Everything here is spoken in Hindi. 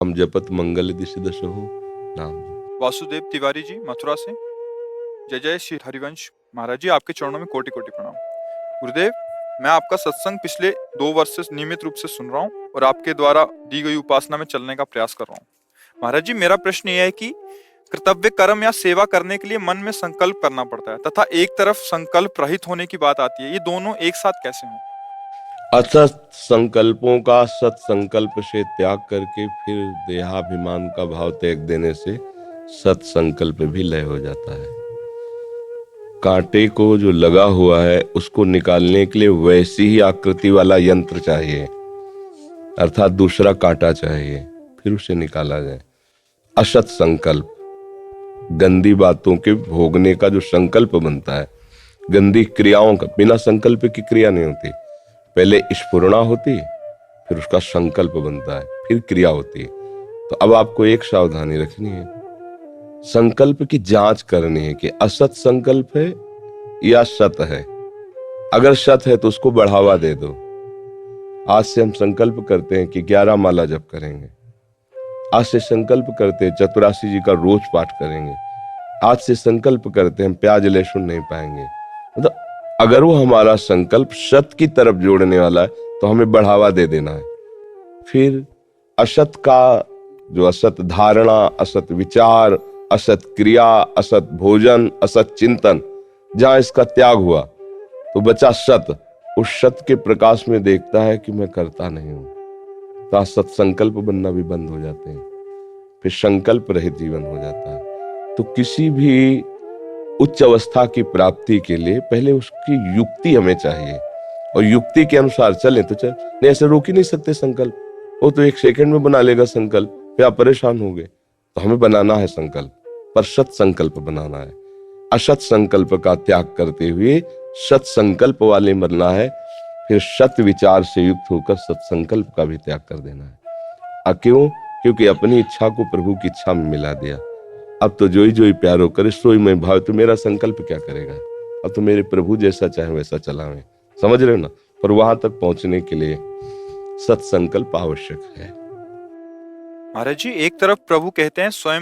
हम जपत मंगल दिशि दशहु नाम। वासुदेव तिवारी जी मथुरा से। जय जय श्री हरिवंश महाराज जी, आपके चरणों में कोटि कोटि प्रणाम। गुरुदेव, मैं आपका सत्संग पिछले 2 वर्ष से नियमित रूप से सुन रहा हूँ और आपके द्वारा दी गई उपासना में चलने का प्रयास कर रहा हूँ। महाराज जी, मेरा प्रश्न यह है कि कर्तव्य कर्म या सेवा करने के लिए मन में संकल्प करना पड़ता है तथा एक तरफ संकल्प रहित होने की बात आती है, ये दोनों एक साथ कैसे हों? असत संकल्पों का सत संकल्प से त्याग करके फिर देहाभिमान का भाव त्याग देने से सत संकल्प भी लय हो जाता है। कांटे को जो लगा हुआ है उसको निकालने के लिए वैसी ही आकृति वाला यंत्र चाहिए, अर्थात दूसरा कांटा चाहिए, फिर उसे निकाला जाए। असत संकल्प, गंदी बातों के भोगने का जो संकल्प बनता है, गंदी क्रियाओं का, बिना संकल्प की क्रिया नहीं होती। पहले स्फुरणा होती, फिर उसका संकल्प बनता है, फिर क्रिया होती है। तो अब आपको एक सावधानी रखनी है, संकल्प की जांच करनी है कि असत संकल्प है या सत है। अगर सत है तो उसको बढ़ावा दे दो। आज से हम संकल्प करते हैं कि 11 माला जप करेंगे। आज से संकल्प करते हैं चतुरासी जी का रोज पाठ करेंगे। आज से संकल्प करते हैं हम प्याज लहसुन नहीं पाएंगे। मतलब अगर वो हमारा संकल्प सत की तरफ जोड़ने वाला है तो हमें बढ़ावा दे देना है। फिर असत का जो असत धारणा, असत विचार, असत क्रिया, असत भोजन, असत चिंतन, जहां इसका त्याग हुआ तो बचा सत। उस सत के प्रकाश में देखता है कि मैं करता नहीं हूं, तो असत संकल्प बनना भी बंद हो जाते हैं, फिर संकल्प रहित जीवन हो जाता है। तो किसी भी उच्च अवस्था की प्राप्ति के लिए पहले उसकी युक्ति हमें चाहिए, और युक्ति के अनुसार चलें तो चल नहीं, ऐसे रोक ही नहीं सकते संकल्प। वो तो 1 सेकंड में बना लेगा संकल्प, फिर आप परेशान हो गए। तो हमें बनाना है संकल्प, पर सत संकल्प बनाना है। असत संकल्प का त्याग करते हुए सत संकल्प वाले बनना है। फिर सत विचार से युक्त होकर सत संकल्प का भी त्याग कर देना है। क्यों? क्योंकि अपनी इच्छा को प्रभु की इच्छा में मिला दिया। अब तो जोई जोई प्यारो करे सोई में भाव, तो मेरा संकल्प क्या करेगा? अब तो मेरे प्रभु जैसा चाहे वैसा चलावे। समझ रहे हो ना? पर वहां तक पहुंचने के लिए सत संकल्प आवश्यक है। महाराज जी, एक तरफ प्रभु कहते हैं स्वयं